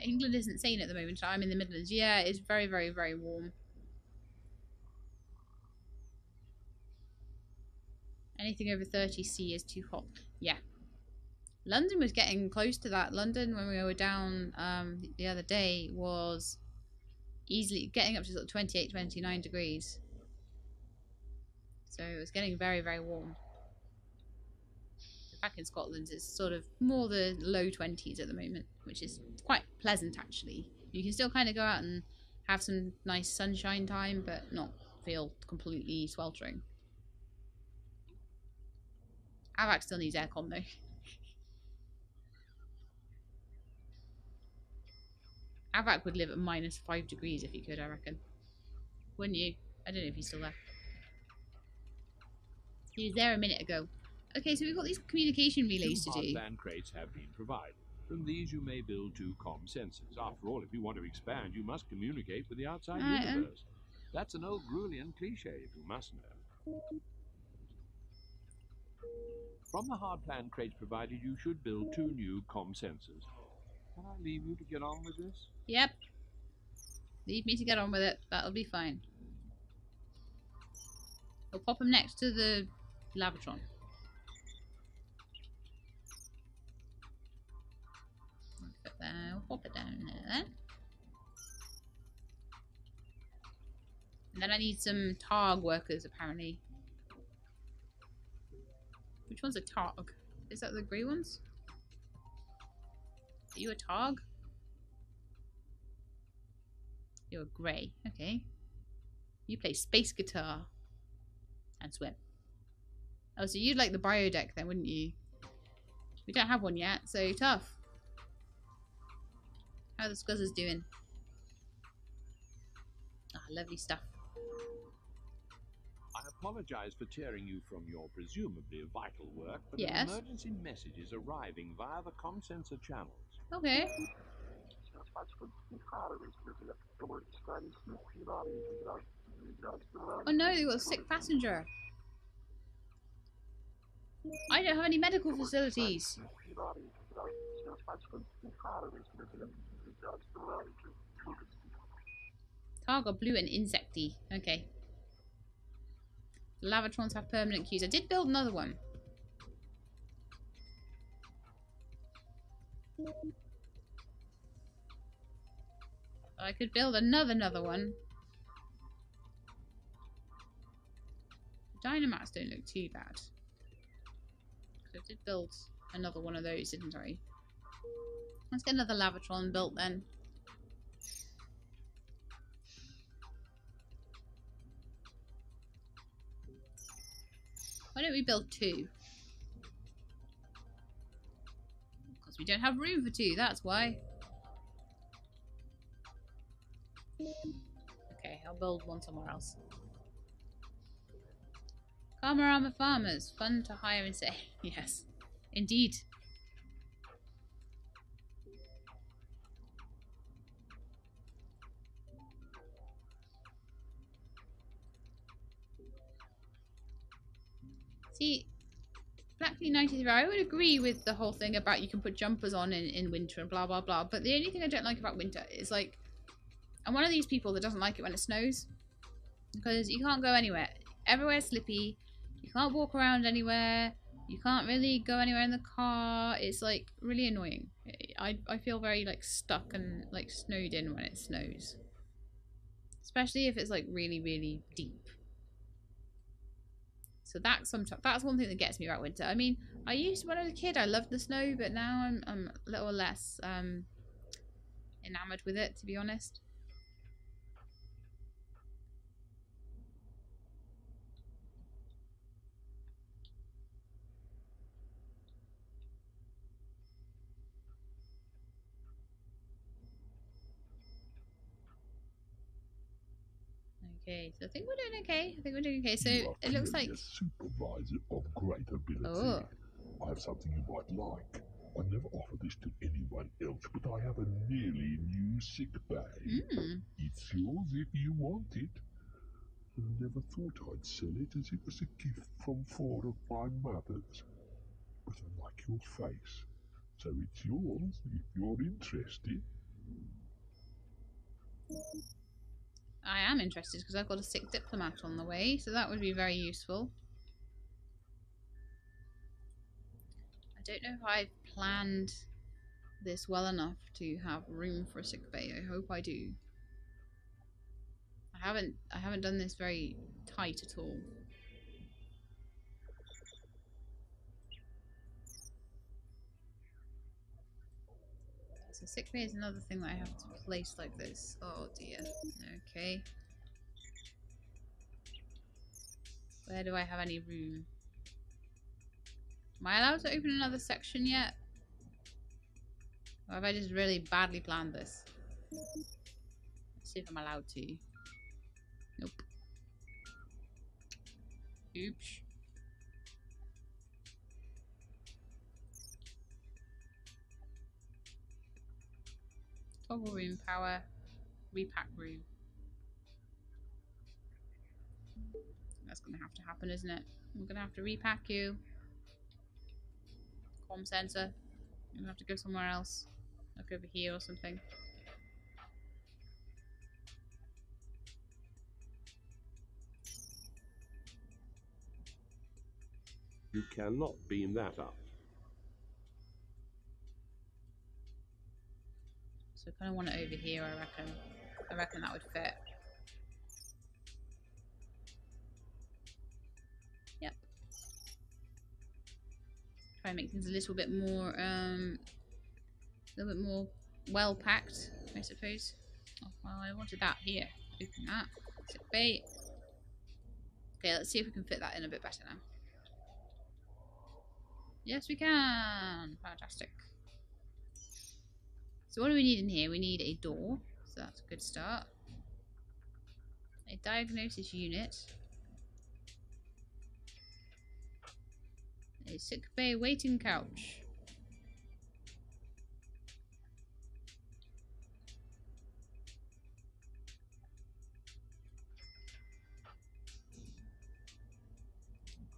England isn't sane at the moment. I'm in the Midlands. Yeah, it's very, very, very warm. Anything over 30 C is too hot. Yeah. London was getting close to that. London, when we were down the other day, was easily getting up to sort of 28, 29 degrees. So it was getting very, very warm. Back in Scotland, it's sort of more the low 20s at the moment, which is quite pleasant, actually. You can still kind of go out and have some nice sunshine time, but not feel completely sweltering. Avac still needs aircon, though. Avac would live at -5 degrees if he could, I reckon. Wouldn't you? I don't know if he's still there. He was there a minute ago. Okay, so we've got these communication relays to do. Hardland crates have been provided. From these you may build 2 comm sensors. After all, if you want to expand, you must communicate with the outside universe. That's an old Grulean cliche, if you must know. From the hard plan crates provided, you should build 2 new comm sensors. Can I leave you to get on with this? Yep. Leave me to get on with it. That'll be fine. We'll pop them next to the Lavatron. We'll pop it down there then. And then I need some Targ workers, apparently. Which one's a Targ? Is that the grey ones? Are you a Targ? You're grey. Okay. You play space guitar. And swim. Oh, so you'd like the biodeck then, wouldn't you? We don't have one yet, so tough. How are the Scuzzers doing? Ah, lovely stuff. I apologize for tearing you from your presumably vital work, but yes. An emergency message is arriving via the comm sensor channels. Okay. Oh no, they've got a sick passenger. I don't have any medical facilities. Targa blue and insecty. Okay. The Lavatrons have permanent queues. I did build another one. I could build another one. The Dynamats don't look too bad. I did build another one of those, didn't I? Let's get another Lavatron built then. Why don't we build 2? Because we don't have room for 2, that's why. Okay, I'll build one somewhere else. Karmarama farmers, fun to hire and say. Yes, indeed. See, Blackly 93, I would agree with the whole thing about you can put jumpers on in winter and blah blah blah, but the only thing I don't like about winter is, like, I'm one of these people that doesn't like it when it snows. Because you can't go anywhere. Everywhere's slippy. You can't walk around anywhere. You can't really go anywhere in the car. It's, like, really annoying. I feel very, like, stuck and, like, snowed in when it snows. Especially if it's, like, really, really deep. So that's one thing that gets me about winter. I mean, when I was a kid, I loved the snow, but now I'm a little less enamored with it, to be honest. Okay, so I think we're doing okay. So it looks like a supervisor of great ability. Oh. I have something you might like. I never offer this to anyone else, but I have a nearly new sick bay. It's yours if you want it. I never thought I'd sell it, as it was a gift from 4 of my mothers. But I like your face, so it's yours if you're interested. I am interested because I've got a sick diplomat on the way, so that would be very useful. I don't know if I've planned this well enough to have room for a sick bay. I hope I do. I haven't done this very tight at all. So sick bay is another thing that I have to place like this. Oh dear. Okay. Where do I have any room? Am I allowed to open another section yet? Or have I just really badly planned this? Let's see if I'm allowed to. Nope. Oops. Toggle room power. Repack room. That's gonna have to happen, isn't it? We're gonna have to repack you. Comm sensor. You're gonna have to go somewhere else. Like over here or something. You cannot beam that up. So I kind of want it over here, I reckon. I reckon that would fit. Yep. Try and make things a little bit more well packed, I suppose. Oh, well, I wanted that here. Open that. Sick bay. Okay, let's see if we can fit that in a bit better now. Yes, we can. Fantastic. So what do we need in here? We need a door. So that's a good start. A diagnosis unit. A sick bay waiting couch.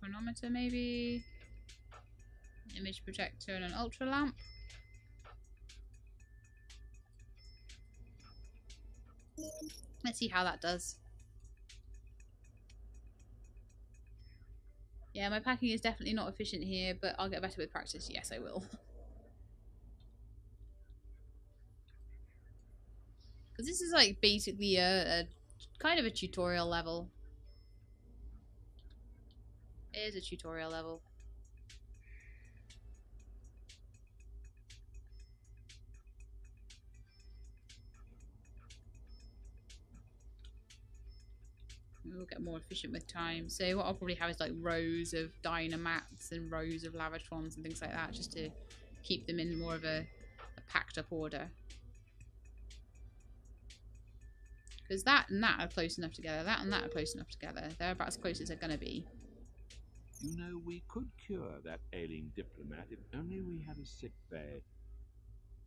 Chronometer maybe. Image projector and an ultra lamp. Let's see how that does. Yeah, my packing is definitely not efficient here, but I'll get better with practice. Yes, I will. Because this is like basically a kind of a tutorial level. It is a tutorial level. We'll get more efficient with time. So what I'll probably have is like rows of dynamats and rows of lavatrons and things like that, just to keep them in more of a packed up order. Because that and that are close enough together. That and that are close enough together. They're about as close as they're going to be. You know, we could cure that ailing diplomat if only we had a sick bay.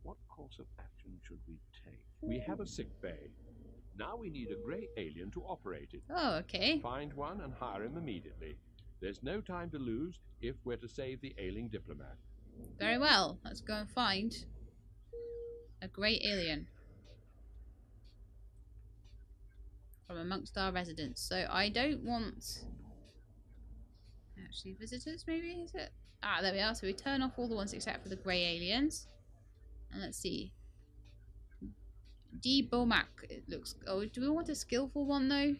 What course of action should we take? We have a sick bay. Now we need a grey alien to operate it. Oh, okay. Find one and hire him immediately. There's no time to lose if we're to save the ailing diplomat. Very well. Let's go and find a grey alien from amongst our residents. So I don't want... Actually, visitors maybe, is it? Ah, there we are. So we turn off all the ones except for the grey aliens. And let's see. D-Bomac, it looks... Oh, do we want a skillful one though?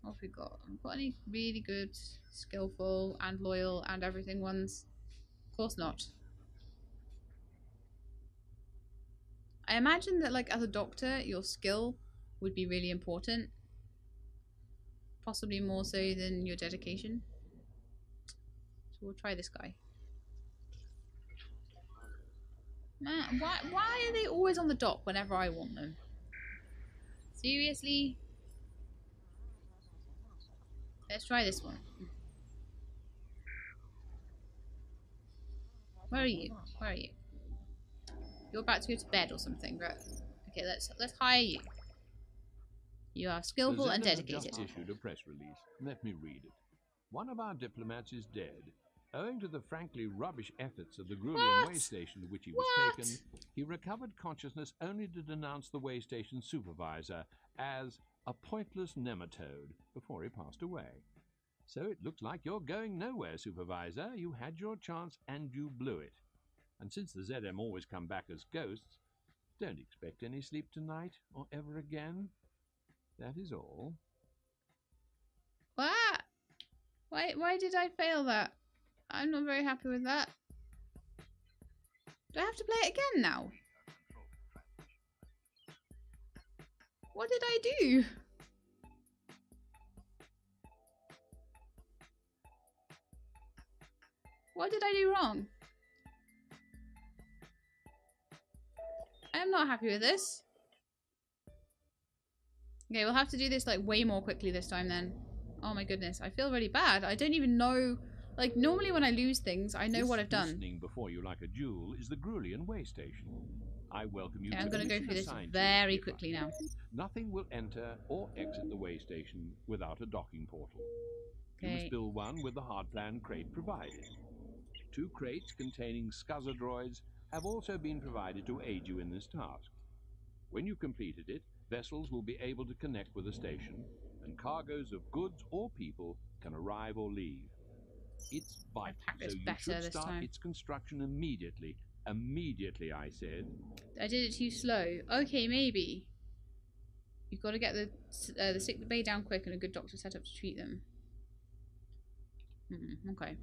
What have we got? Have we got any really good, skillful and loyal and everything ones? Of course not. I imagine that, like, as a doctor, your skill would be really important. Possibly more so than your dedication. So we'll try this guy. Man, why are they always on the dock whenever I want them? Seriously? Let's try this one. Where are you? Where are you? You're about to go to bed or something, right? Okay, let's hire you. You are skillful and dedicated. Just issued a press release. Let me read it. One of our diplomats is dead. Owing to the frankly rubbish efforts of the Grulean way station to which he was taken, he recovered consciousness only to denounce the way station supervisor as a pointless nematode before he passed away. So it looks like you're going nowhere, Supervisor. You had your chance and you blew it. And since the ZM always come back as ghosts, don't expect any sleep tonight or ever again. That is all. What? Why did I fail that? I'm not very happy with that. Do I have to play it again now? What did I do? What did I do wrong? I am not happy with this. Okay, we'll have to do this like way more quickly this time then. Oh my goodness, I feel really bad. I don't even know. Like, normally when I lose things, I know what I've done. Listening before you like a jewel is the Grulean way station. I welcome you. Okay, I'm going to go through this very quickly now. Nothing will enter or exit the way station without a docking portal. Okay. You must build one with the hard plan crate provided. 2 crates containing scuzzer droids have also been provided to aid you in this task. When you completed it, vessels will be able to connect with the station, and cargoes of goods or people can arrive or leave. It's vital, so you should start its construction immediately. Immediately, I said. I did it too slow. Okay, maybe. You've got to get the sick bay down quick and a good doctor set up to treat them. Okay.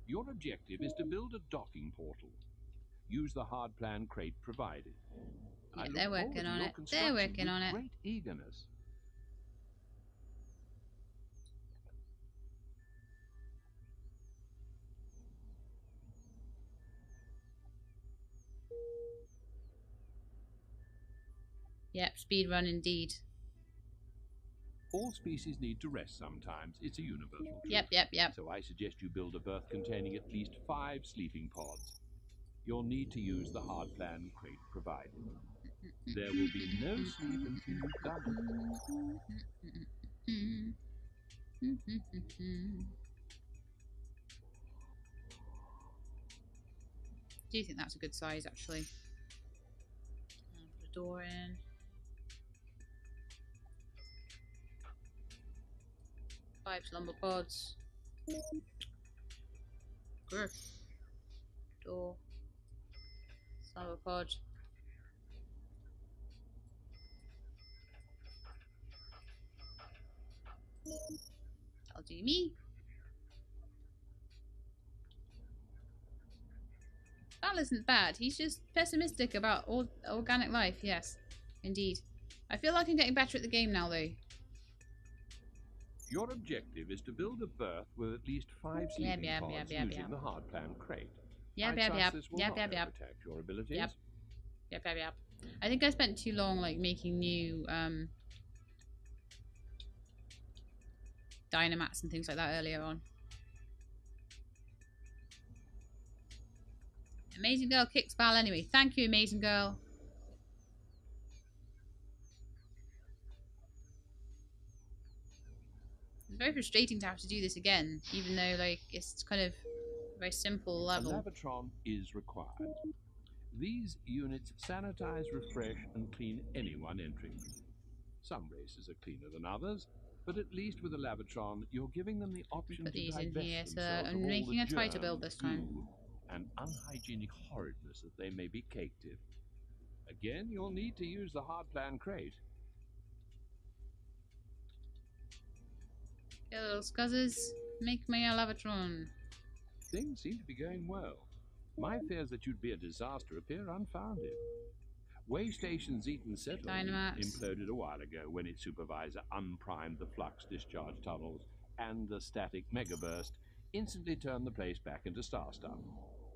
Your objective is to build a docking portal. Use the hard plan crate provided. Yeah, they're working on it. They're working on it. Great eagerness. Yep, speed run indeed. All species need to rest sometimes. It's a universal truth. Yep. So I suggest you build a berth containing at least 5 sleeping pods. You'll need to use the hard plan crate provided. There will be no sleep until you've done it. Do you think that's a good size, actually? Put a door in. 5 slumber pods. Grr. Door. Slumber pod. That'll do me. Val isn't bad. He's just pessimistic about all organic life. Yes, indeed. I feel like I'm getting better at the game now, though. Your objective is to build a berth with at least 5 sleeping pods using the hard plan crate. Yep. Protect your abilities. Yep. I think I spent too long like making new dynamats and things like that earlier on. Amazing Girl kicks Val anyway. Thank you, Amazing Girl. It's very frustrating to have to do this again, even though like it's kind of a very simple level. A lavatron is required. These units sanitize, refresh, and clean anyone entering them. Some races are cleaner than others, but at least with a lavatron, you're giving them the option to divest in here, so themselves I'm of making all a the tighter germs, build this time. goo, and unhygienic horridness that they may be caked in. Again, you'll need to use the hard plan crate. Yeah, little scuzzers, make me a lavatron. Things seem to be going well. My fears that you'd be a disaster appear unfounded. Way Station's Eaton settlement imploded a while ago when its supervisor unprimed the flux discharge tunnels, and the static megaburst instantly turned the place back into star stuff.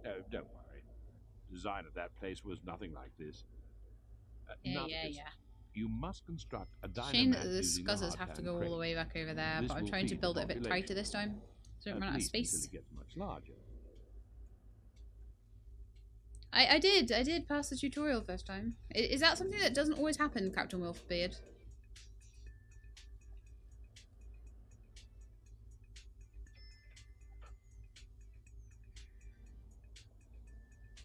Oh, don't worry. The design of that place was nothing like this. Yeah. You must construct a dynamo. Shame that the scuzzers have to go all the way back over there, but I'm trying to build it a bit tighter this time, so I don't run out of space. Until it gets much larger. I did pass the tutorial first time. Is that something that doesn't always happen, Captain Wilfbeard?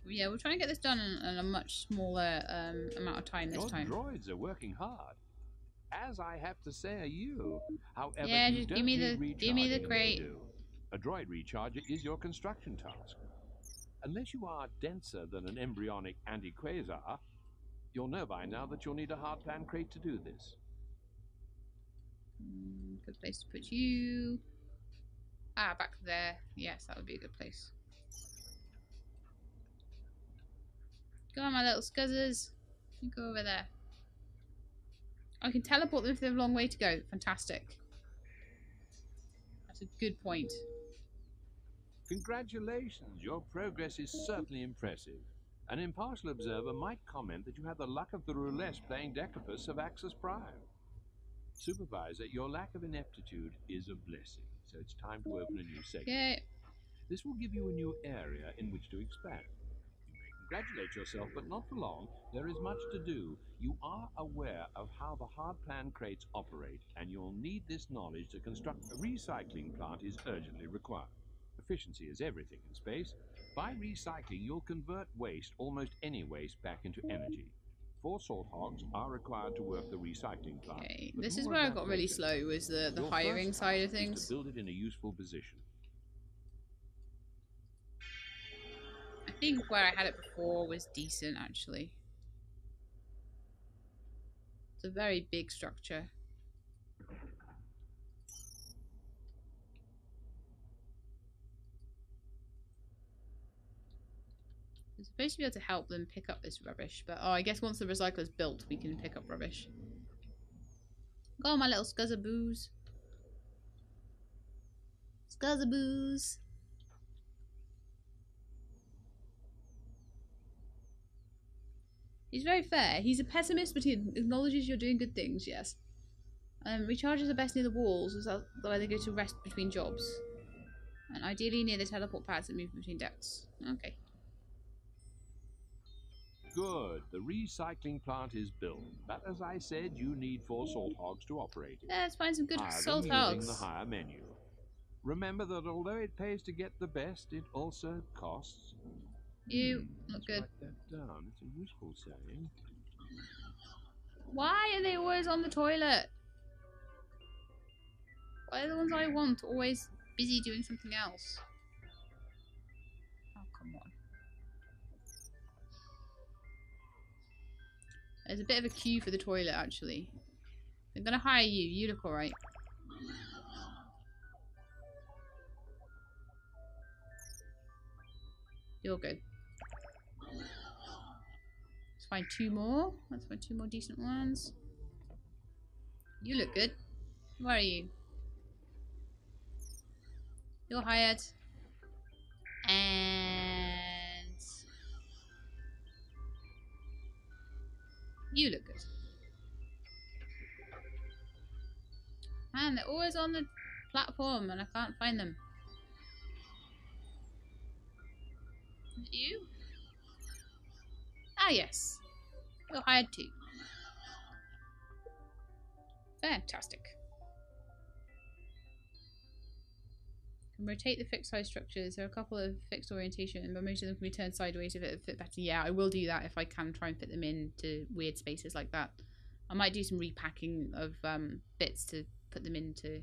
Yeah, we're trying to get this done in a much smaller amount of time this Your time. droids are working hard. As I have to say, you. However, Yeah, you just don't give me need the recharging crate. to do. A droid recharger is your construction task. Unless you are denser than an embryonic anti-quasar, you'll know by now that you'll need a hard plan crate to do this. Good place to put you. Ah, back there. Yes, that would be a good place. Go on, my little scuzzers. You go over there. I can teleport them if they have a long way to go. Fantastic. That's a good point. Congratulations, your progress is certainly impressive. An impartial observer might comment that you have the luck of the roulette playing Decapus of Axis Prime. Supervisor, your lack of ineptitude is a blessing, so it's time to open a new segment. Okay. This will give you a new area in which to expand. You may congratulate yourself, but not for long. There is much to do. You are aware of how the hard plan crates operate, and you'll need this knowledge to construct a recycling plant is urgently required. Efficiency is everything in space. By recycling, you'll convert waste, almost any waste, back into energy. 4 salt hogs are required to work the recycling plant. Okay. But This is more where of I that got really later. slow, was the Your hiring first side of task is things. to build it in a useful position. I think where I had it before was decent, actually. It's a very big structure. We're supposed to be able to help them pick up this rubbish, but oh, I guess once the recycler's built, we can pick up rubbish. Go on, my little scuzzaboos. Scuzzaboos. He's very fair. He's a pessimist, but he acknowledges you're doing good things, yes. Recharges are best near the walls, as that's where they go to rest between jobs. And ideally near the teleport pads that move between decks. Okay. Good. The recycling plant is built. But as I said, you need 4 salt hogs to operate it. Let's find some good Hire salt them using hogs. the hire menu. Remember that although it pays to get the best, it also costs. You look Let's good. write that down. It's a useful saying. Why are they always on the toilet? Why are the ones I want always busy doing something else? Oh, come on. There's a bit of a queue for the toilet, actually. I'm gonna hire you. You look alright. You're good. Let's find 2 more. Let's find 2 more decent ones. You look good. Where are you? You're hired. And you look good. Man, they're always on the platform and I can't find them. Is it you? Ah, yes. You're hired too. Fantastic. Can rotate the fixed size structures. There are a couple of fixed orientation, but most of them can be turned sideways if it fit better. Yeah, I will do that if I can try and fit them into weird spaces like that. I might do some repacking of bits to put them into,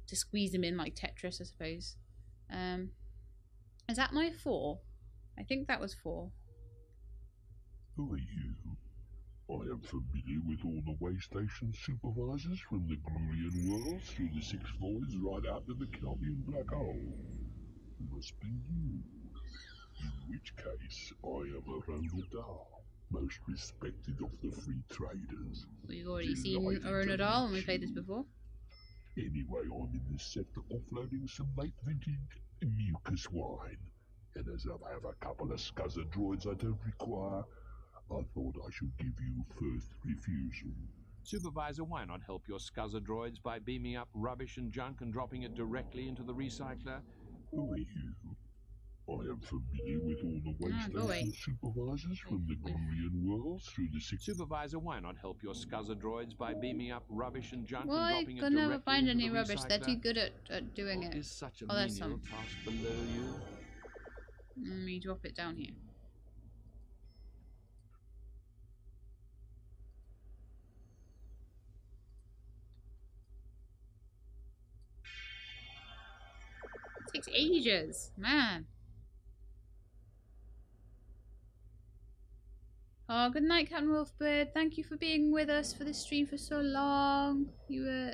to squeeze them in like Tetris, I suppose. Is that my 4? I think that was 4. Who are you? I am familiar with all the way station supervisors from the Grulean worlds through the 6 voids right out to the Kelvian black hole. Must be you. In which case, I am a Ronadal, most respected of the free traders. We've already seen Ronadal when we played this before. Anyway, I'm in this sector offloading some late vintage mucus wine. And as I have a couple of scuzzer droids I don't require, I thought I should give you first refusal. Supervisor, why not help your scuzzer droids by beaming up rubbish and junk and dropping it directly into the recycler? Who are you? I am familiar with all the way station supervisors from the Grulean worlds through the 6... Supervisor, why not help your scuzzer droids by beaming up rubbish and junk Well, and I dropping it could directly never find into any the rubbish. They're too recycler? good at doing it. Is such a Oh, there's menial some. task below you? Let me drop it down here. ages, man. Oh, good night, Captain Wolfbird. Thank you for being with us for this stream for so long. You were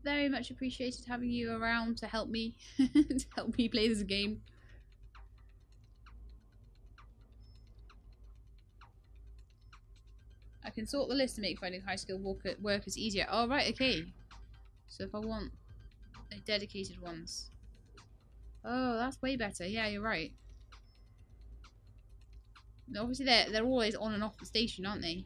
very much appreciated having you around to help me, to help me play this game. I can sort the list to make finding high-skilled workers easier. Oh, right, okay. So if I want dedicated ones. Oh, that's way better. Yeah, you're right. Obviously, they're always on and off the station, aren't they?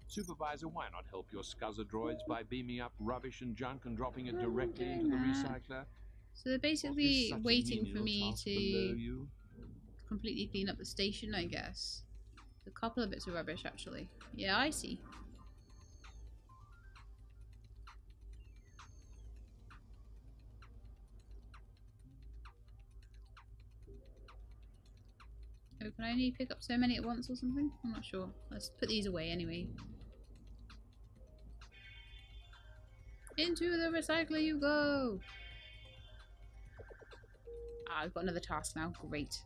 Supervisor, why not help your scuzzer droids by beaming up rubbish and junk and dropping it directly into the recycler? So they're basically waiting for me to you? completely clean up the station, I guess. A couple of bits of rubbish, actually. Yeah, I see. Oh, can I only pick up so many at once or something? I'm not sure. Let's put these away anyway. Into the recycler you go! Ah, I've got another task now. Great.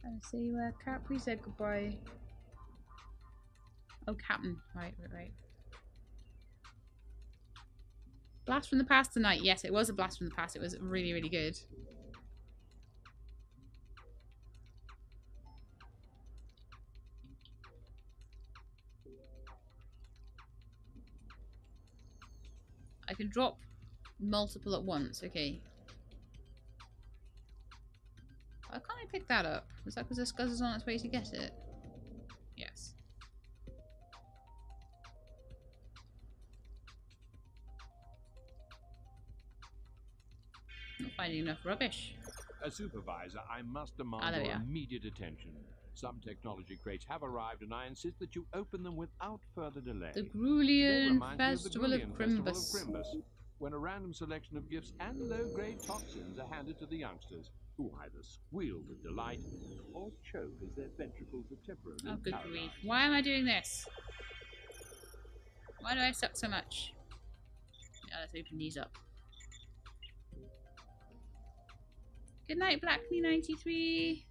I see where Capri said goodbye. Oh, Captain. Right. Blast from the past tonight. Yes, it was a blast from the past. It was really, really good. I can drop multiple at once. Okay. Why can't I pick that up? Was that because the Scuzz is on its way to get it? Yes. Not finding enough rubbish. As supervisor, I must demand your immediate attention. Some technology crates have arrived, and I insist that you open them without further delay. The Grulean Festival of Crimbus. When a random selection of gifts and low-grade toxins are handed to the youngsters, who either squeal with delight or choke as their ventricles are temporarily Oh, good paralyzed. grief. Why am I doing this? Why do I suck so much? Yeah, let's open these up. Good night, Blackley93.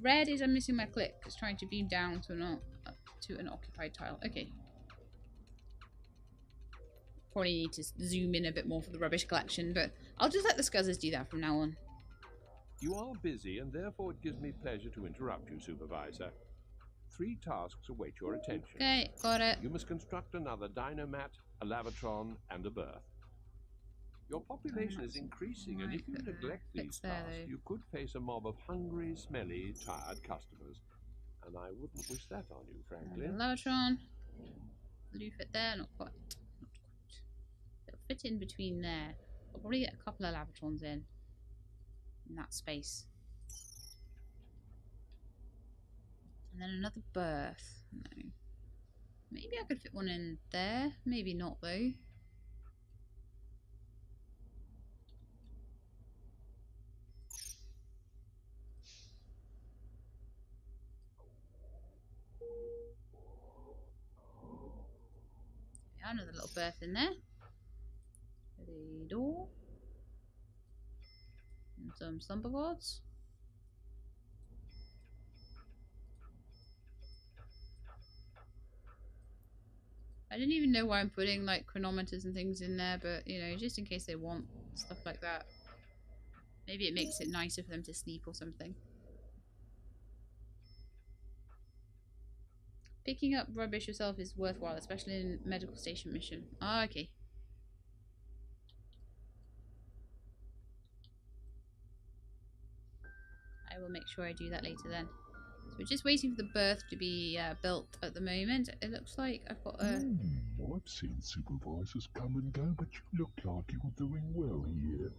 Red is I'm missing my click. It's trying to beam down to an occupied tile. Okay. Probably need to zoom in a bit more for the rubbish collection, but I'll just let the Scuzzers do that from now on. You are busy, and therefore it gives me pleasure to interrupt you, Supervisor. 3 tasks await your attention. Okay, got it. You must construct another dynomat, a lavatron, and a berth. Your population is increasing, and if you neglect these tasks, you could face a mob of hungry, smelly, tired customers. And I wouldn't wish that on you, frankly. Lavatron. Will you fit there? Not quite. Not quite. It'll fit in between there. I'll probably get a couple of lavatrons in that space. And then another berth. No. Maybe I could fit one in there. Maybe not, though. Another little berth in there. The door. And some slumber boards. I didn't even know why I'm putting like chronometers and things in there, but you know, just in case they want stuff like that. Maybe it makes it nicer for them to sleep or something. Picking up rubbish yourself is worthwhile, especially in medical station mission. Ah, okay. I will make sure I do that later then. So we're just waiting for the berth to be built at the moment. It looks like I've got a... I've seen supervisors come and go, but you look like you were doing well here.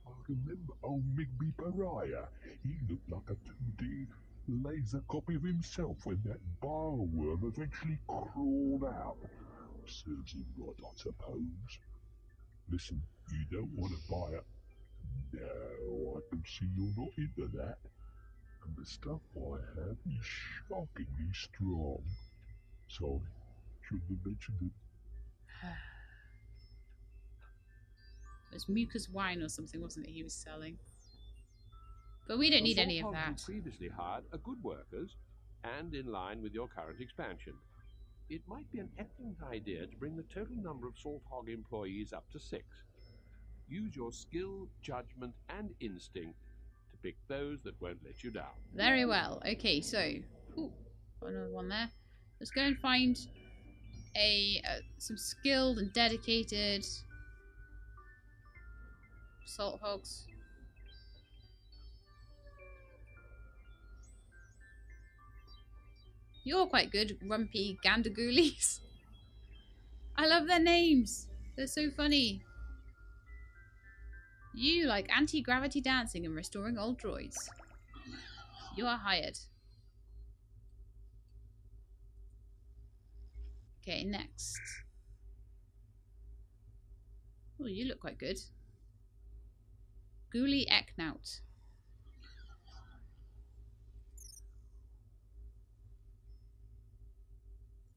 I remember old Migby Pariah. He looked like a 2D laser copy of himself when that bar worm eventually crawled out. Serves him right, I suppose. Listen, you don't want to buy it. No, I can see you're not into that. and the stuff I have is shockingly strong. Sorry, shouldn't have mentioned it. It's mucus wine or something, wasn't it, he was selling? But we don't need any of that. You previously hired are good workers and in line with your current expansion. It might be an excellent idea to bring the total number of Salt Hog employees up to 6. Use your skill, judgment, and instinct to pick those that won't let you down. Very well. Okay, so... Ooh, got another one there. Let's go and find some skilled and dedicated Salt Hogs. You're quite good, Rumpy Gandagoolies. I love their names. They're so funny. You like anti-gravity dancing and restoring old droids. You are hired. Okay, next. Oh, you look quite good. Ghoulie Eknaut.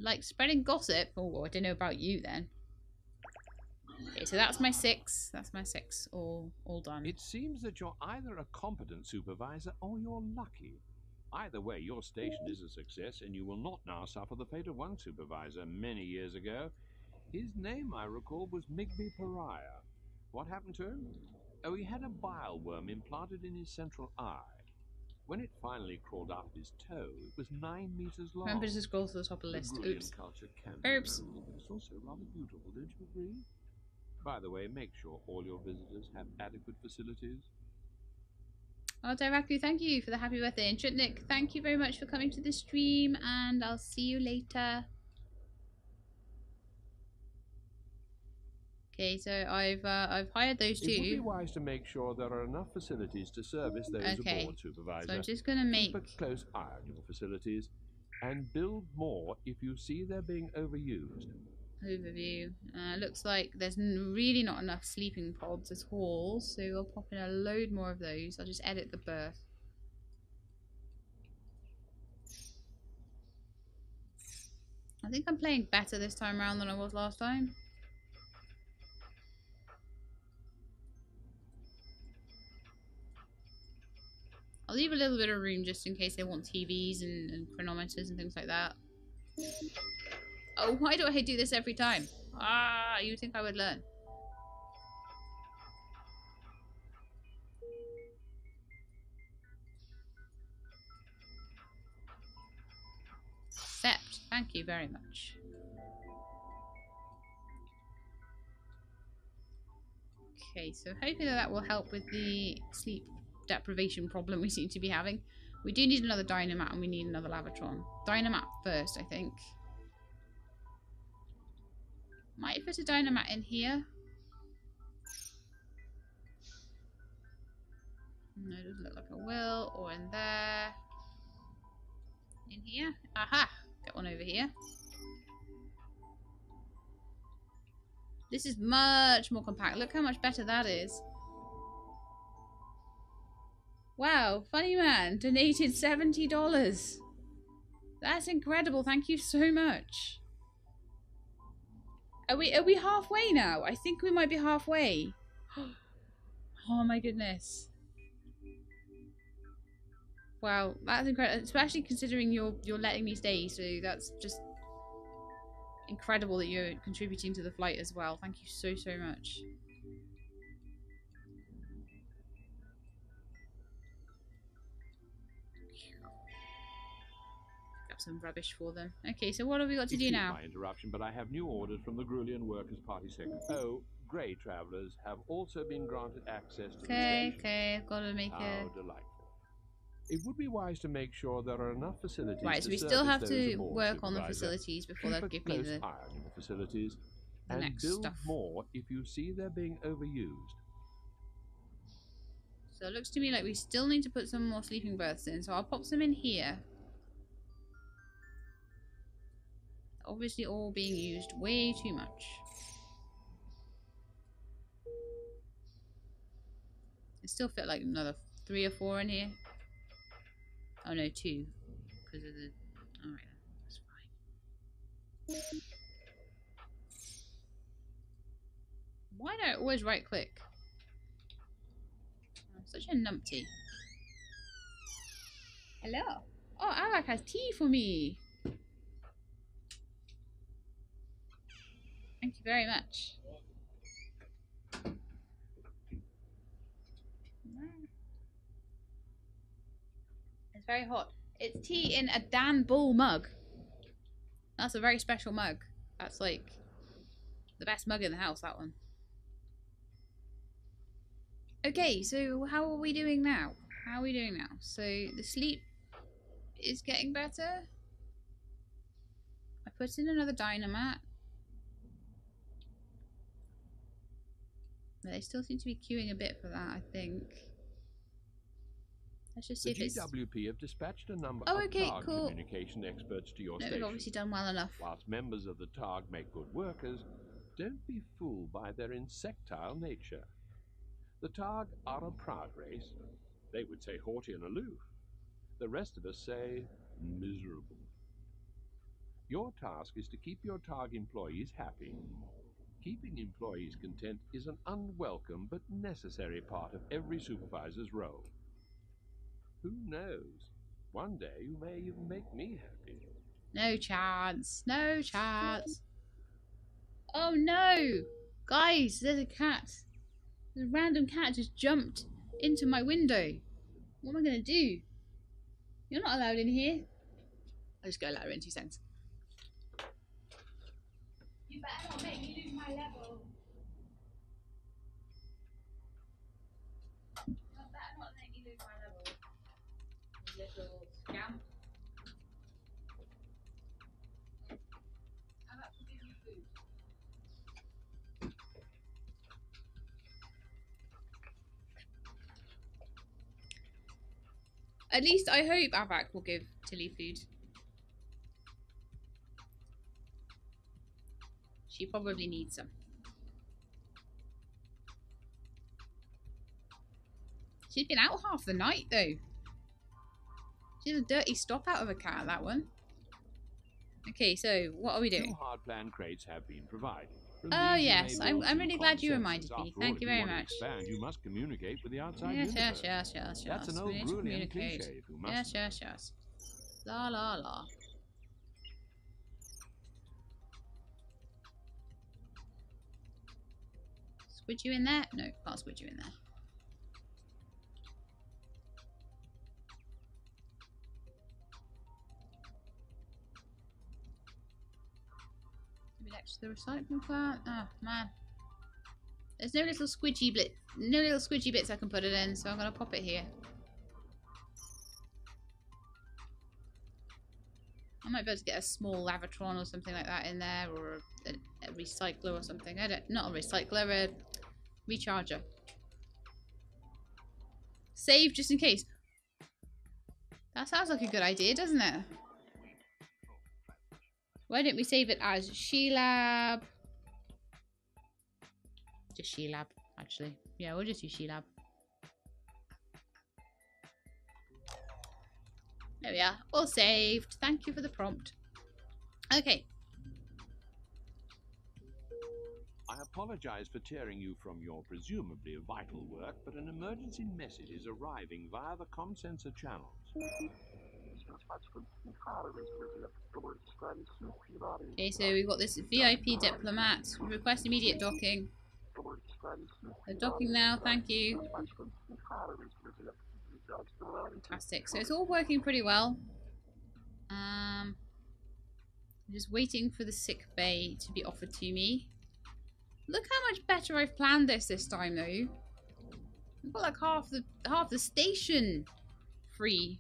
Like spreading gossip? Oh, I don't know about you then. Okay, so that's my 6. That's my 6. All done. It seems that you're either a competent supervisor or you're lucky. Either way, your station is a success, and you will not now suffer the fate of one supervisor many years ago. His name, I recall, was Migby Pariah. What happened to him? Oh, he had a bile worm implanted in his central eye. When it finally crawled out his toe, it was 9 meters long. Remember to scroll to the top of the list. Grulean Oops. culture can be Oops. lonely, but it's also rather beautiful, don't you agree? By the way, make sure all your visitors have adequate facilities. Oh, Dairaku, thank you for the happy birthday. And Chutnik, thank you very much for coming to the stream, and I'll see you later. Okay, so I've hired those two. It would be wise to make sure there are enough facilities to service those aboard, Supervisor. So I'm just gonna make Keep a close eye on your facilities, and build more if you see they're being overused. overview. Looks like there's really not enough sleeping pods at all, so we'll pop in a load more of those. I'll just edit the berth. I think I'm playing better this time around than I was last time. I'll leave a little bit of room just in case they want TVs and chronometers and things like that. Oh, why do I do this every time? Ah, you think I would learn. Accept. Thank you very much. Okay, so hopefully that will help with the sleep deprivation problem we seem to be having. We do need another dynamat and we need another lavatron. Dynamat first, I think. Might put a dynamat in here. No, it doesn't look like I will. Or in there. In here. Aha! Get one over here. This is much more compact. Look how much better that is. Wow, Funny Man donated $70. That's incredible. Thank you so much. Are we halfway now? I think we might be halfway. Oh my goodness. Wow, that's incredible. Especially considering you're letting me stay, so that's just incredible that you're contributing to the flight as well. Thank you so much. Some rubbish for them. Okay, so what have we got to do now? My interruption, but I have new orders from the Grulean Workers' Party Secretary. Oh, grey travellers have also been granted access to the station. Okay, I've got to make How delightful. It would be wise to make sure there are enough facilities. Right, so we still have to work on the facilities before they'll give me the eye on the facilities and next build stuff. more if you see they're being overused. So it looks to me like we still need to put some more sleeping berths in, so I'll pop some in here. Obviously all being used way too much. It still fit like another 3 or 4 in here. Oh no, 2. Because of the... Alright, that's fine. Why do I always right click? I'm such a numpty. Hello. Oh, Alak has tea for me. Thank you very much. It's very hot. It's tea in a Dan Bull mug. That's a very special mug. That's like the best mug in the house, that one. Okay, so how are we doing now? How are we doing now? So the sleep is getting better. I put in another dynamat. They still seem to be queuing a bit for that, I think. Let's just see The if it's... GWP have dispatched a number Oh, of okay, TARG cool. communication experts to your No, we've station. obviously done well enough. Whilst members of the TARG make good workers, don't be fooled by their insectile nature. The TARG are a proud race. They would say haughty and aloof. The rest of us say miserable. Your task is to keep your TARG employees happy. Keeping employees content is an unwelcome but necessary part of every supervisor's role. Who knows? One day you may even make me happy. No chance. No chance. Oh no! Guys, there's a cat. There's a random cat just jumped into my window. What am I going to do? You're not allowed in here. I'll just go allow her in 2 seconds. You better not make me lose my level. You better not make me lose my level. You little scamp. I'm about to give you food. At least I hope Avak will give Tilly food. She probably needs some. She's been out half the night though. She's a dirty stop out of a cat, that one. Okay, so what are we doing? 2 hard plan crates have been provided. From Oh these you yes, may I'm build really some glad you consensus. reminded me. After all, Thank if you very want to much. expand, you must communicate with the outside Yes, universe. yes. That's an old We need to Grulean communicate. cliché, if you must. Yes. La la la. Squid you in there? No, can't squid you in there. Maybe next to the recycling plant. Oh man. There's no little squidgy bits I can put it in, so I'm gonna pop it here. I might be able to get a small lavatron or something like that in there, or a recycler or something. Not a recycler, a recharger. Save just in case. That sounds like a good idea, doesn't it? Why don't we save it as She-Lab? Just She-Lab, actually. Yeah, we'll just use She-Lab. There we are. All saved. Thank you for the prompt. Okay. I apologize for tearing you from your presumably vital work, but an emergency message is arriving via the comm-sensor channels. Okay, so we've got this VIP diplomat. Request immediate docking. They're docking now, thank you. Fantastic. So it's all working pretty well. I'm just waiting for the sick bay to be offered to me. Look how much better I've planned this time though. We've got like half the station free.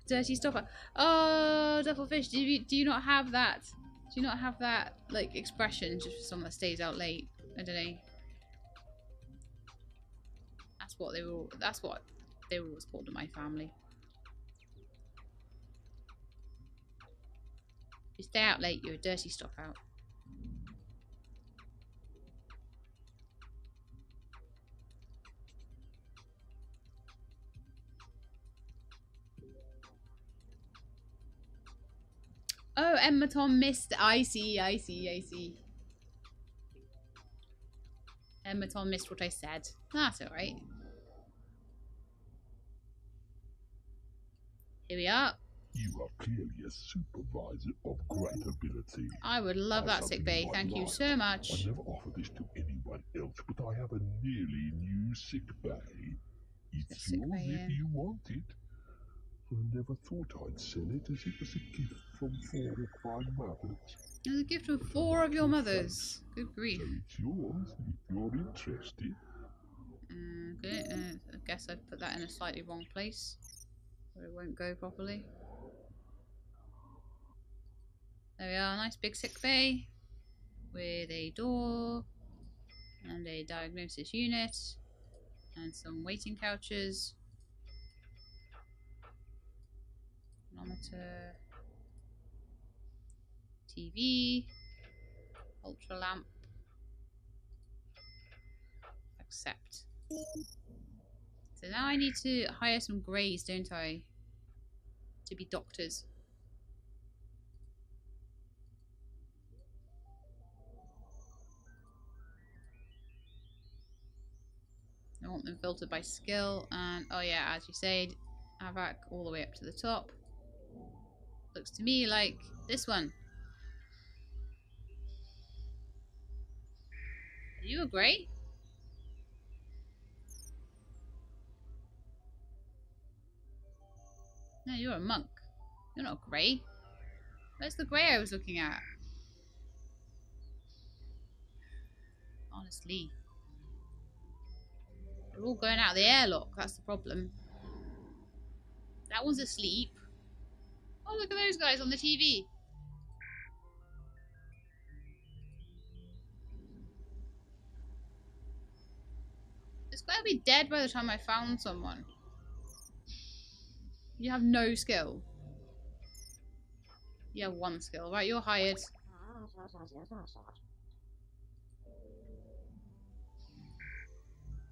Dirty stopper. Oh, Dufflefish, do you not have that? Do you not have that like expression just for someone that stays out late? I don't know. That's what they were always called in my family. If you stay out late, you're a dirty stop out. Oh, Emma Tom missed. I see. Emma Tom missed what I said. That's alright. Here we are. You are clearly a supervisor of great ability. I would love that sick bay. Thank you so much. I never offer this to anyone else, but I have a nearly new sick bay. It's yours if you want it. I never thought I'd sell it as it was a gift from 4 of my mothers. It was a gift from 4 of your mothers. Good grief. So it's yours if you're interested. Okay, I guess I've put that in a slightly wrong place, where it won't go properly. There we are, nice big sick bay with a door and a diagnosis unit and some waiting couches. Monitor, TV, ultra lamp, accept. So now I need to hire some greys, don't I? To be doctors. I want them filtered by skill, and oh yeah, as you said, Avak all the way up to the top. Looks to me like this one. Are you a grey? No, you're a monk. You're not grey. Where's the grey I was looking at? Honestly. They're all going out of the airlock, that's the problem. That one's asleep. Oh, look at those guys on the TV. It's gotta be dead by the time I found someone. You have no skill. You have 1 skill. Right, you're hired.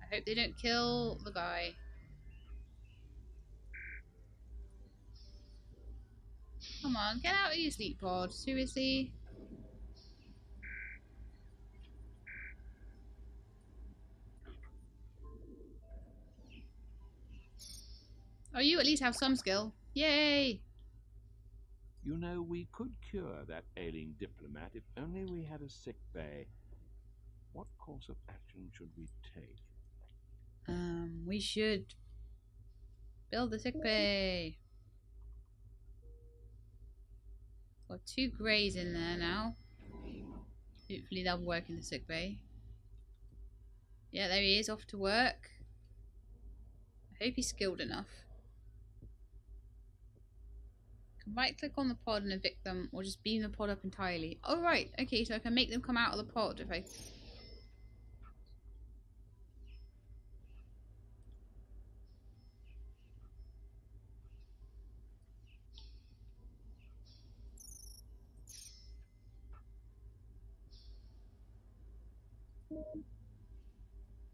I hope they don't kill the guy. Come on, get out of your sleep pod. Seriously? Oh, you at least have some skill. Yay! You know, we could cure that ailing diplomat if only we had a sick bay. What course of action should we take? We should build the sick bay. Got 2 greys in there now. Hopefully they'll work in the sick bay. Yeah, there he is, off to work. I hope he's skilled enough. Can right click on the pod and evict them, or just beam the pod up entirely. Oh right, okay, so I can make them come out of the pod if I...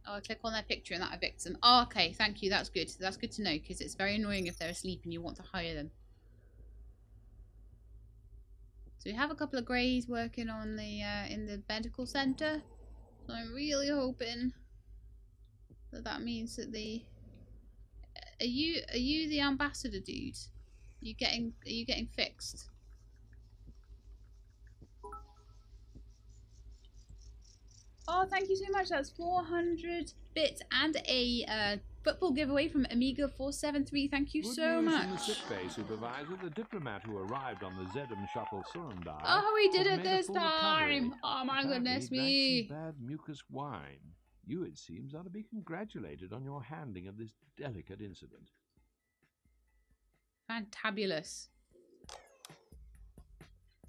Oh, I click on their picture and that evicts them. Oh, okay, thank you, that's good. That's good to know, because it's very annoying if they're asleep and you want to hire them. So we have a couple of greys working on the in the medical centre. So I'm really hoping that that means that the... Are you the ambassador dude? Are you getting fixed? Oh, thank you so much. That's 400 bits and a football giveaway from Amiga473. Thank you so much. From the sickbay supervisor, the diplomat who arrived on the Zedham shuttle Surrendai. Oh, we did it this time! Oh my goodness me! Bad mucus wine. You, it seems, are to be congratulated on your handling of this delicate incident. Fantabulous.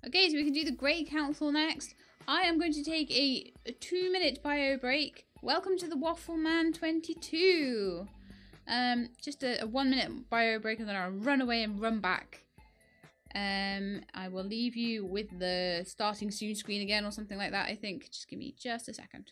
Okay, so we can do the Grey Council next. I am going to take a 2-minute bio break. Welcome to the Waffle Man 22. Just a 1-minute bio break, and then I'll run away and run back. I will leave you with the starting soon screen again or something like that, I think. Just give me just a second.